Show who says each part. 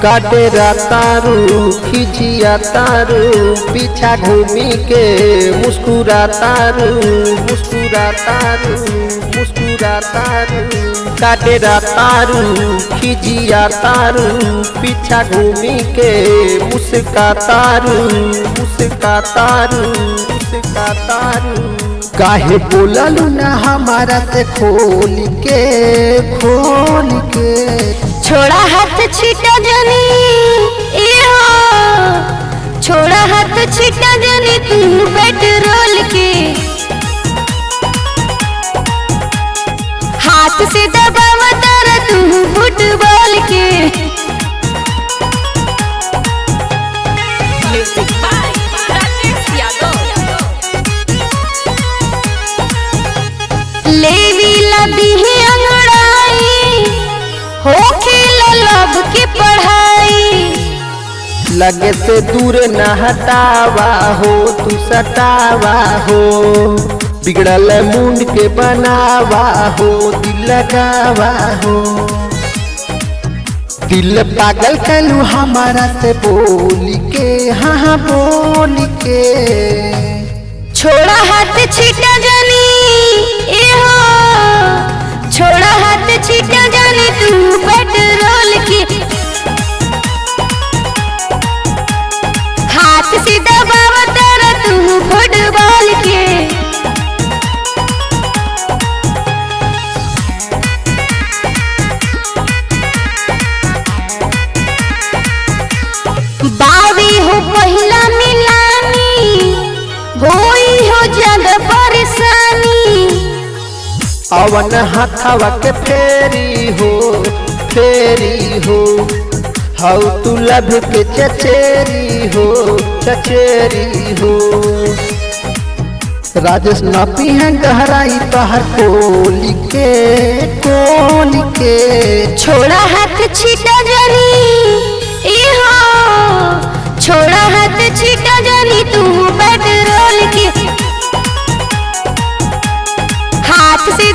Speaker 1: काटे तारू खिचिया तारू पीछा घूमी के मुस्कुरा तारू मुस्कुरा तारू मुस्कुरा तारू काटे तारू खिचिया तारू पीछा घूमी के मुस्का तारू मुस्का तारू मुस्का तारू काहे बोललू ना हमारा से खोल के
Speaker 2: छोड़ा हाथ छिटा जनी छोड़ा हाथ छिटा जनी तू पेट्रोल के हाथ से दबावा तारा तू फुटबॉल के लेवी लदी है अंगड़ाई हो खेला लब के पढ़ाई
Speaker 1: लगे से दूर न हटावा हो तू सटावा हो बिगड़ल मुंड के बनावा हो दिल लगावा हो दिल पागल कलू हमारा से बोल के हाँ बोल के
Speaker 2: छोड़ा हाथ छिटा जानी छोड़ा हाथ छिटा जानी तू पेट्रोल की हाथ से दबावा तारा तू फुटबॉल के बावी हो पहला मिलानी होई हो ज्यादा परेशानी
Speaker 1: अवन हाथावा के फेरी हो हाउ तू लभ के चचेरी हो राजेश नापी है गहराई तहर कोली के
Speaker 2: छोड़ा हाथ छिटा जानी छोड़ा हाथ छिटा जानी तू पेट्रोल की हाथ से